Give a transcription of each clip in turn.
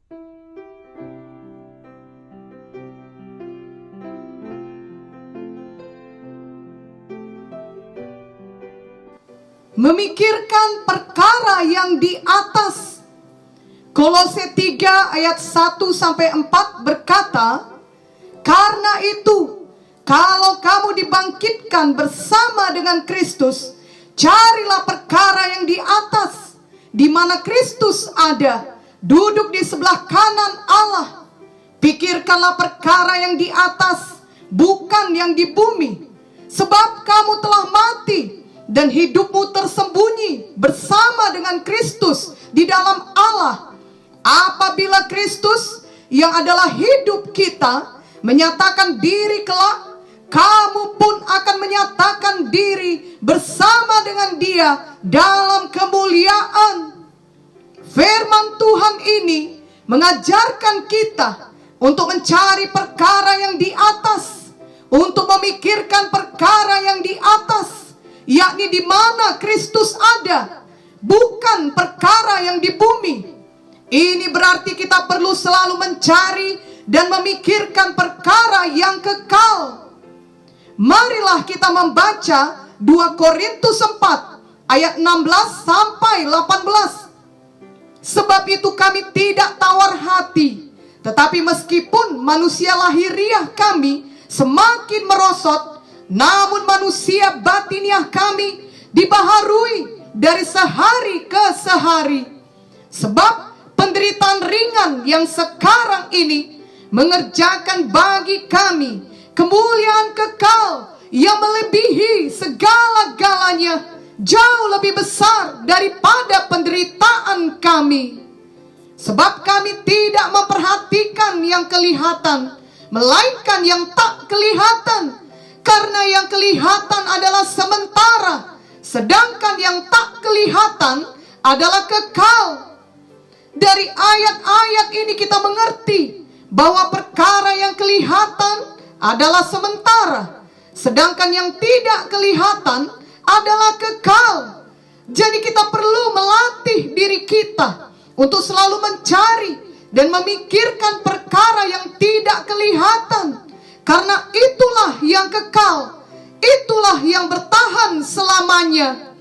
Memikirkan perkara yang di atas. Kolose 3 ayat 1-4 berkata, karena itu, kalau kamu dibangkitkan bersama dengan Kristus, carilah perkara yang di atas, di mana Kristus ada, duduk di sebelah kanan Allah. Pikirkanlah perkara yang di atas, bukan yang di bumi. Sebab kamu telah mati, dan hidupmu tersembunyi bersama dengan Kristus di dalam Allah. Apabila Kristus yang adalah hidup kita menyatakan diri kelak, kamu pun akan menyatakan diri bersama dengan Dia dalam kemuliaan. Firman Tuhan ini mengajarkan kita untuk mencari perkara yang di atas, untuk memikirkan perkara yang di atas, yakni di mana Kristus ada, bukan perkara yang di bumi. Ini berarti kita perlu selalu mencari dan memikirkan perkara yang kekal. Marilah kita membaca 2 Korintus 4 ayat 16-18. Sebab itu kami tidak tawar hati, tetapi meskipun manusia lahiriah kami semakin merosot, namun manusia batiniah kami dibaharui dari sehari ke sehari. Sebab penderitaan ringan yang sekarang ini mengerjakan bagi kami kemuliaan kekal yang melebihi segala-galanya, jauh lebih besar daripada penderitaan kami. Sebab kami tidak memperhatikan yang kelihatan, melainkan yang tak kelihatan. Karena yang kelihatan adalah sementara, sedangkan yang tak kelihatan adalah kekal. Dari ayat-ayat ini kita mengerti bahwa perkara yang kelihatan adalah sementara, sedangkan yang tidak kelihatan adalah kekal. Jadi kita perlu melatih diri kita untuk selalu mencari dan memikirkan perkara yang tidak kelihatan. Karena itulah yang kekal, itulah yang bertahan selamanya.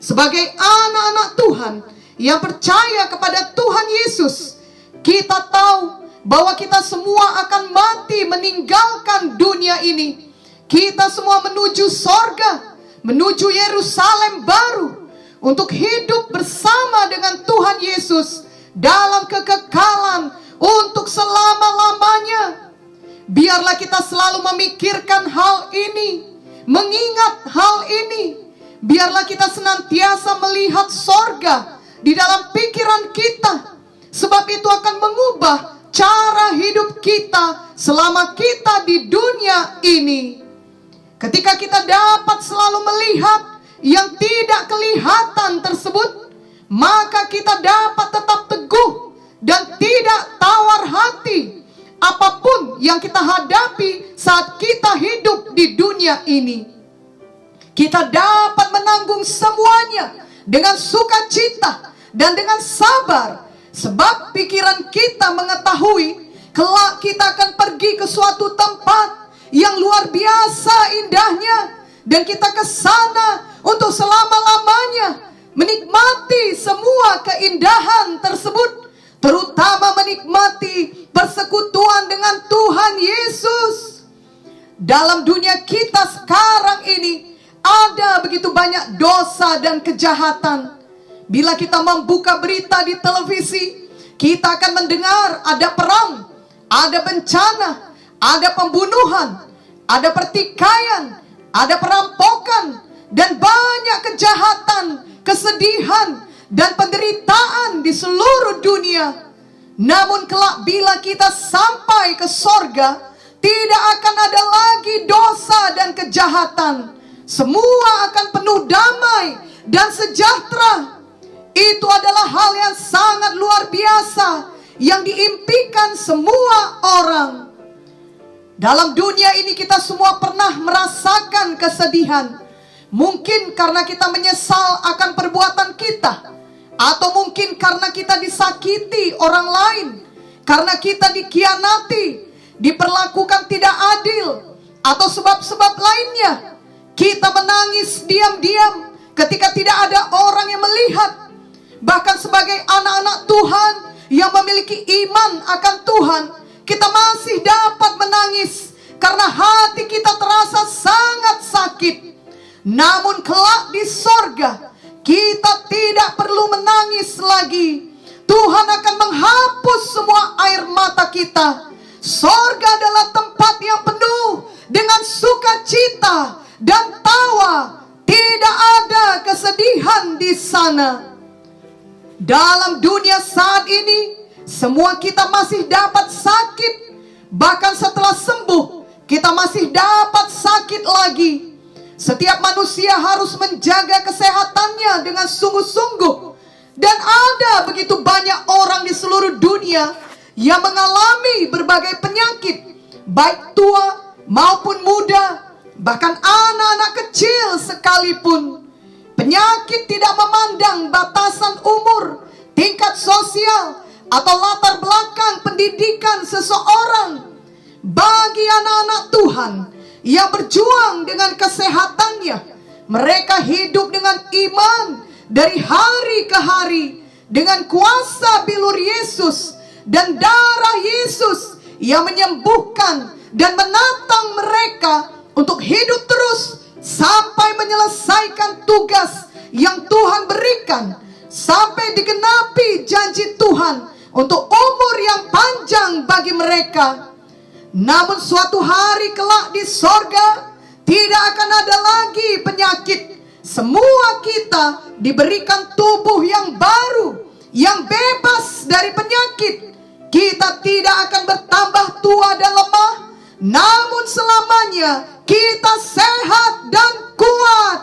Sebagai anak-anak Tuhan yang percaya kepada Tuhan Yesus, kita tahu bahwa kita semua akan mati meninggalkan dunia ini. Kita semua menuju sorga, menuju Yerusalem baru, untuk hidup bersama dengan Tuhan Yesus dalam kekekalan untuk selama-lamanya. Biarlah kita selalu memikirkan hal ini, mengingat hal ini. Biarlah kita senantiasa melihat sorga di dalam pikiran kita, sebab itu akan mengubah cara hidup kita selama kita di dunia ini. Ketika kita dapat selalu melihat yang tidak kelihatan tersebut, maka kita dapat tetap teguh dan tidak tawar hati apapun yang kita hadapi saat kita hidup di dunia ini. Kita dapat menanggung semuanya dengan sukacita dan dengan sabar, sebab pikiran kita mengetahui kelak kita akan pergi ke suatu tempat yang luar biasa indahnya, dan kita ke sana untuk selama-lamanya menikmati semua keindahan tersebut, terutama menikmati persekutuan dengan Tuhan Yesus. Dalam dunia kita sekarang ini ada begitu banyak dosa dan kejahatan. Bila kita membuka berita di televisi, kita akan mendengar ada perang, ada bencana, ada pembunuhan, ada pertikaian, ada perampokan, dan banyak kejahatan, kesedihan, dan penderitaan di seluruh dunia. Namun kelak bila kita sampai ke sorga, tidak akan ada lagi dosa dan kejahatan. Semua akan penuh damai dan sejahtera. Itu adalah hal yang sangat luar biasa yang diimpikan semua orang. Dalam dunia ini kita semua pernah merasakan kesedihan. Mungkin karena kita menyesal akan perbuatan kita, atau mungkin karena kita disakiti orang lain, karena kita dikhianati, diperlakukan tidak adil, atau sebab-sebab lainnya. Kita menangis diam-diam ketika tidak ada orang yang melihat. Bahkan sebagai anak-anak Tuhan yang memiliki iman akan Tuhan, kita masih dapat menangis karena hati kita terasa sangat sakit. Namun kelak di sorga, kita tidak perlu menangis lagi. Tuhan akan menghapus semua air mata kita. Sorga adalah tempat yang penuh dengan sukacita dan tawa. Tidak ada kesedihan di sana. Dalam dunia saat ini, semua kita masih dapat sakit. Bahkan setelah sembuh, kita masih dapat sakit lagi. Setiap manusia harus menjaga kesehatannya dengan sungguh-sungguh. Dan ada begitu banyak orang di seluruh dunia yang mengalami berbagai penyakit, baik tua maupun muda, bahkan anak-anak kecil sekalipun. Penyakit tidak memandang batasan umur, tingkat sosial, atau latar belakang pendidikan seseorang. Bagi anak-anak Tuhan yang berjuang dengan kesehatannya, mereka hidup dengan iman dari hari ke hari, dengan kuasa bilur Yesus dan darah Yesus yang menyembuhkan dan menatang mereka untuk hidup terus sampai menyelesaikan tugas yang Tuhan berikan, sampai digenapi janji Tuhan untuk umur yang panjang bagi mereka. Namun suatu hari kelak di sorga, tidak akan ada lagi penyakit. Semua kita diberikan tubuh yang baru, yang bebas dari penyakit. Kita tidak akan bertambah tua dan lemah, namun selamanya kita sehat dan kuat.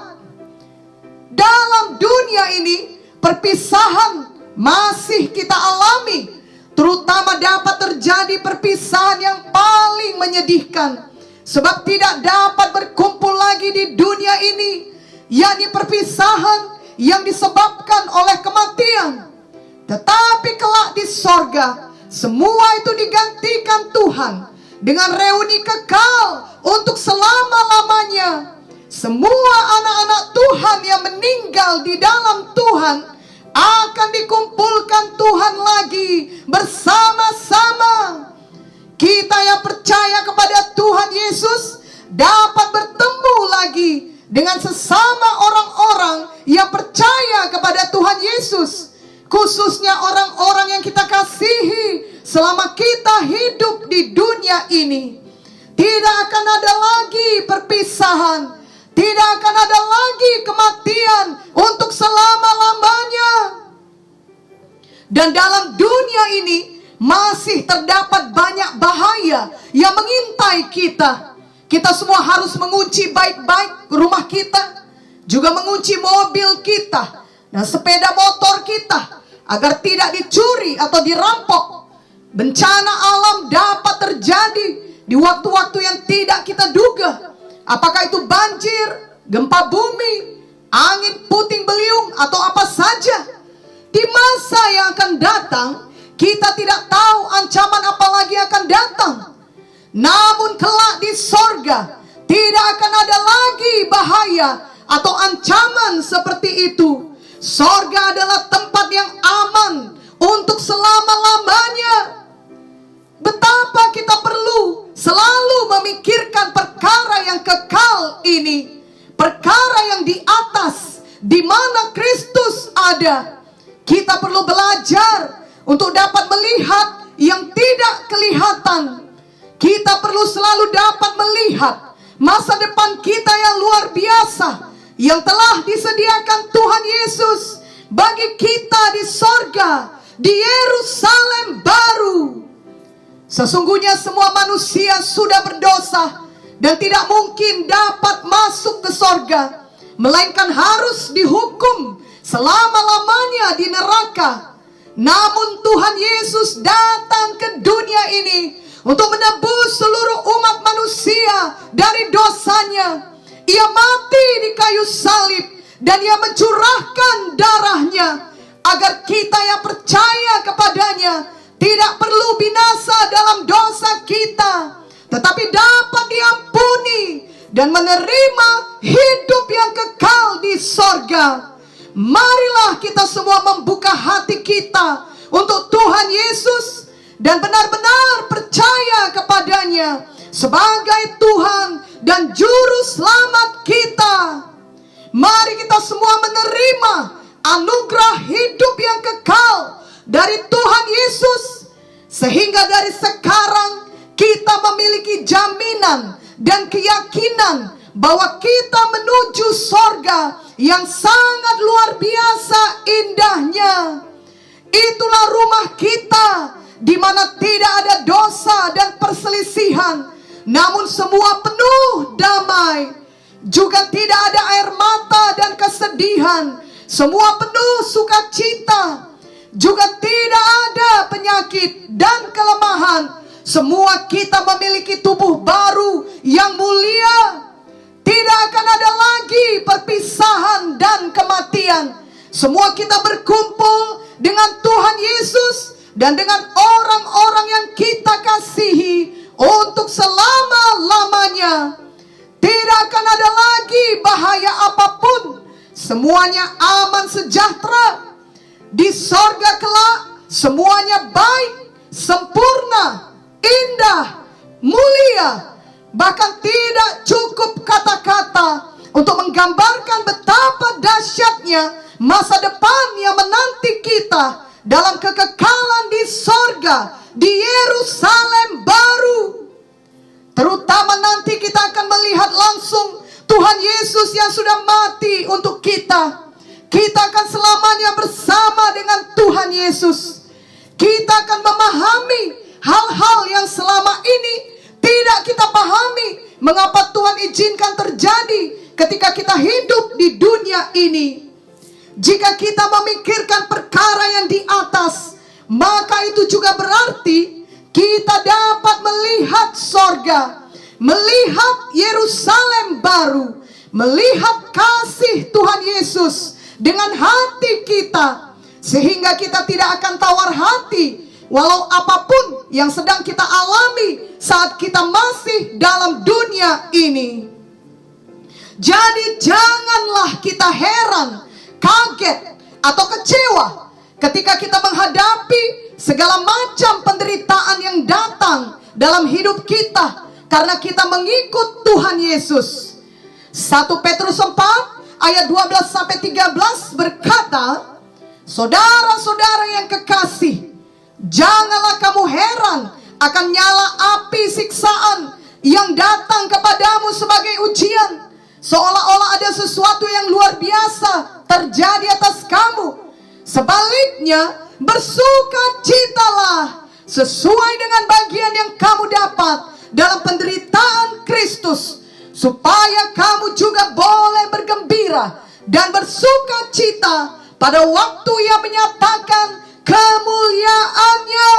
Dalam dunia ini, perpisahan masih kita alami. Terutama dapat terjadi perpisahan yang paling menyedihkan, sebab tidak dapat berkumpul lagi di dunia ini, yakni perpisahan yang disebabkan oleh kematian. Tetapi kelak di sorga, semua itu digantikan Tuhan dengan reuni kekal untuk selama-lamanya. Semua anak-anak Tuhan yang meninggal di dalam Tuhan akan dikumpulkan Tuhan lagi bersama-sama. Kita yang percaya kepada Tuhan Yesus dapat bertemu lagi dengan sesama orang-orang yang percaya kepada Tuhan Yesus, khususnya orang-orang yang kita kasihi selama kita hidup di dunia ini. Tidak akan ada lagi perpisahan, tidak akan ada lagi kematian untuk selama-lamanya. Dan dalam dunia ini masih terdapat banyak bahaya yang mengintai kita. Kita semua harus mengunci baik-baik rumah kita, juga mengunci mobil kita dan sepeda motor kita, agar tidak dicuri atau dirampok. Bencana alam dapat terjadi di waktu-waktu yang tidak kita duga. Apakah itu banjir, gempa bumi, angin puting beliung, atau apa saja. Di masa yang akan datang, kita tidak tahu ancaman apa lagi akan datang. Namun kelak di sorga, tidak akan ada lagi bahaya atau ancaman seperti itu. Sorga adalah tempat yang aman untuk selama-lamanya. Betapa kita perlu selalu memikirkan perkara yang kekal ini, perkara yang di atas, di mana Kristus ada. Kita perlu belajar untuk dapat melihat yang tidak kelihatan. Kita perlu selalu dapat melihat masa depan kita yang luar biasa, yang telah disediakan Tuhan Yesus bagi kita di sorga, di Yerusalem baru. Sesungguhnya semua manusia sudah berdosa dan tidak mungkin dapat masuk ke sorga, melainkan harus dihukum selama-lamanya di neraka. Namun Tuhan Yesus datang ke dunia ini untuk menebus seluruh umat manusia dari dosanya. Ia mati di kayu salib dan ia mencurahkan darahnya agar kita yang percaya kepadanya tidak perlu binasa dalam dosa kita, tetapi dapat diampuni dan menerima hidup yang kekal di sorga. Marilah kita semua membuka hati kita untuk Tuhan Yesus dan benar-benar percaya kepadanya sebagai Tuhan dan Juru Selamat kita. Mari kita semua menerima anugerah hidup yang kekal dari Tuhan Yesus, sehingga dari sekarang kita memiliki jaminan dan keyakinan bahwa kita menuju sorga yang sangat luar biasa indahnya. Itulah rumah kita, di mana tidak ada dosa dan perselisihan, namun semua penuh damai. Juga tidak ada air mata dan kesedihan, semua penuh sukacita. Juga tidak ada penyakit dan kelemahan. Semua kita memiliki tubuh baru yang mulia. Tidak akan ada lagi perpisahan dan kematian. Semua kita berkumpul dengan Tuhan Yesus dan dengan orang-orang yang kita kasihi untuk selama-lamanya. Tidak akan ada lagi bahaya apapun. Semuanya aman sejahtera. Di sorga kelak semuanya baik, sempurna, indah, mulia. Bahkan tidak cukup kata-kata untuk menggambarkan betapa dahsyatnya masa depan yang menanti kita dalam kekekalan di sorga, di Yerusalem baru. Terutama nanti kita akan melihat langsung Tuhan Yesus yang sudah mati untuk kita. Kita akan selamanya bersama dengan Tuhan Yesus. Kita akan memahami hal-hal yang selama ini tidak kita pahami. Mengapa Tuhan izinkan terjadi ketika kita hidup di dunia ini. Jika kita memikirkan perkara yang di atas, maka itu juga berarti kita dapat melihat sorga, melihat Yerusalem baru, melihat kasih Tuhan Yesus dengan hati kita, sehingga kita tidak akan tawar hati walau apapun yang sedang kita alami saat kita masih dalam dunia ini. Jadi janganlah kita heran, kaget, atau kecewa ketika kita menghadapi segala macam penderitaan yang datang dalam hidup kita karena kita mengikut Tuhan Yesus. 1 Petrus 4 ayat 12-13 berkata, saudara-saudara yang kekasih, janganlah kamu heran akan nyala api siksaan yang datang kepadamu sebagai ujian, seolah-olah ada sesuatu yang luar biasa terjadi atas kamu. Sebaliknya, bersukacitalah sesuai dengan bagian yang kamu dapat dalam penderitaan Kristus, supaya kamu juga boleh bergembira dan bersukacita pada waktu Ia menyatakan kemuliaannya.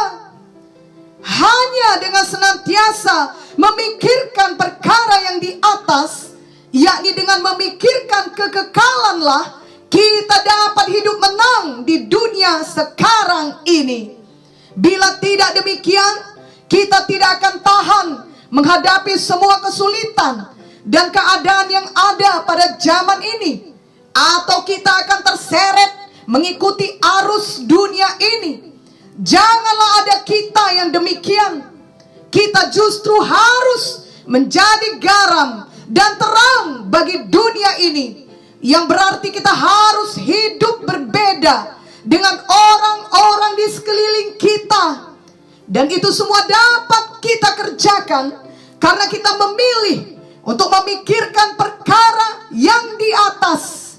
Hanya dengan senantiasa memikirkan perkara yang di atas, yakni dengan memikirkan kekekalanlah, kita dapat hidup menang di dunia sekarang ini. Bila tidak demikian, kita tidak akan tahan menghadapi semua kesulitan dan keadaan yang ada pada zaman ini, atau kita akan terseret mengikuti arus dunia ini. Janganlah ada kita yang demikian. Kita justru harus menjadi garam dan terang bagi dunia ini, yang berarti kita harus hidup berbeda dengan orang-orang di sekeliling kita. Dan itu semua dapat kita kerjakan karena kita memilih untuk memikirkan perkara yang di atas.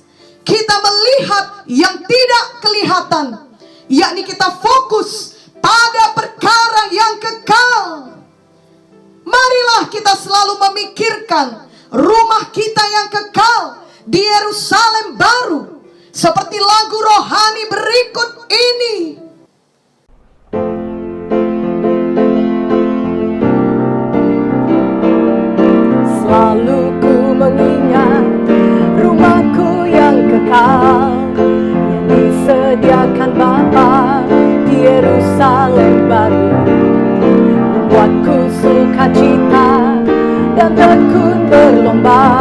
Kita melihat yang tidak kelihatan, yakni kita fokus pada perkara yang kekal. Marilah kita selalu memikirkan rumah kita yang kekal di Yerusalem baru, seperti lagu rohani berikut ini. Selalu ku mengingat rumahku yang kekal, yang disediakan Bapa di Yerusalem baru. dan tekun berlomba,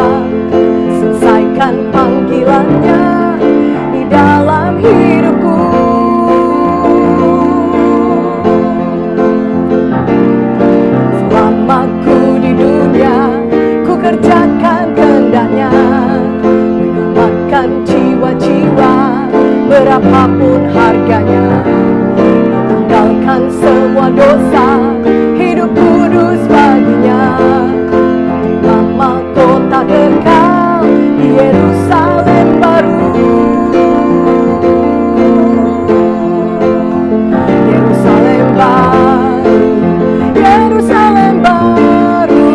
selesaikan panggilannya di dalam hidupku. Selama ku di dunia, ku kerjakan kehendaknya, menyelamatkan jiwa-jiwa berapapun harganya. Tinggalkan semua dosa, hidup kudus baginya. Lama kota kekal di Yerusalem baru. Yerusalem baru, Yerusalem baru,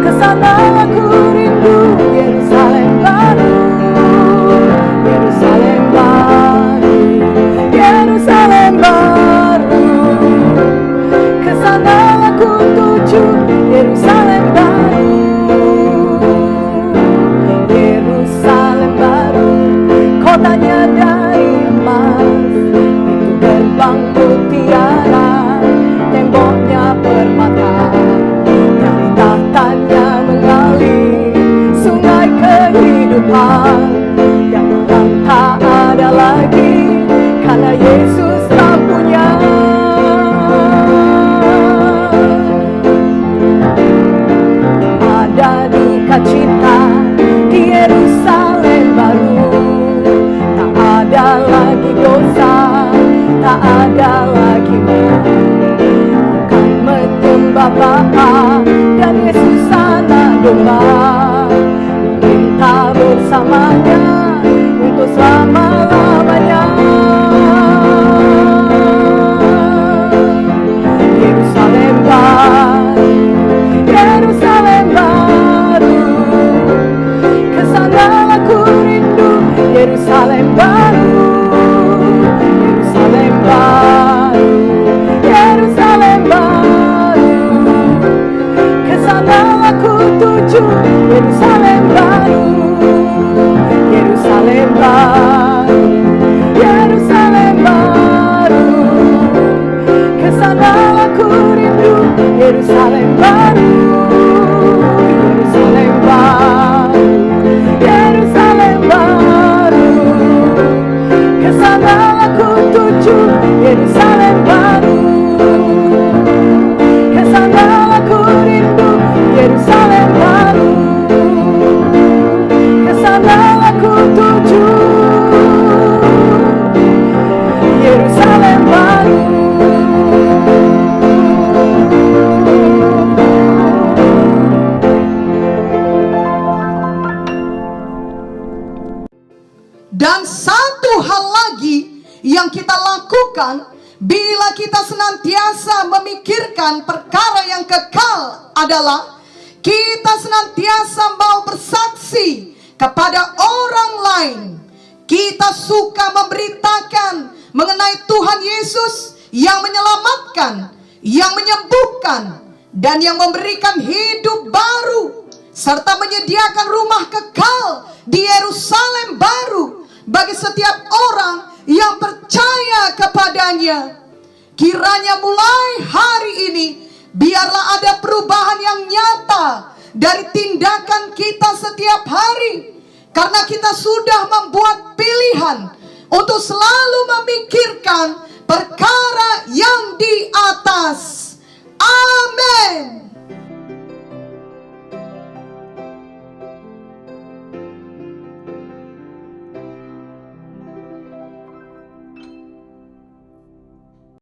kesana aku rindu. Yerusalem baru, Yerusalem baru, Yerusalem baru, kesana aku tuju. Yerusalem baru, Yerusalem baru, kotanya dari emas, itu gerbang mutiara, temboknya permata, dari tahtanya mengalir sungai kehidupan, yang hilang tak ada lagi karena Yesus lampunya. Ada duka cita di Yerusalem baru, tak ada lagi dosa, tak ada lagi malu. Bukan menyembah Bapa dan Yesus anak domba, minta bersamanya untuk selama-lamanya. Yerusalem baru, Yerusalem baru, kesana aku rindu. Yerusalem baru, Yerusalem baru, Yerusalem baru, kesana aku tuju. Yerusalem baru, Yerusalem baru, Yerusalem baru, kesana aku rindu. Yerusalem baru, Yerusalem baru, Yerusalem baru, kesana aku tuju. Yerusalem baru, kesana aku rindu. Yerusalem baru, kesana aku tuju. Yerusalem baru. Dan satu hal lagi yang kita lakukan bila kita senantiasa memikirkan perkara yang kekal adalah kita senantiasa mau bersaksi kepada orang lain. Kita suka memberitakan mengenai Tuhan Yesus yang menyelamatkan, yang menyembuhkan, dan yang memberikan hidup baru, serta menyediakan rumah kekal di Yerusalem baru bagi setiap orang yang percaya kepadanya. Kiranya mulai hari ini biarlah ada perubahan yang nyata dari tindakan kita setiap hari, karena kita sudah membuat pilihan untuk selalu memikirkan perkara yang di atas. Amin.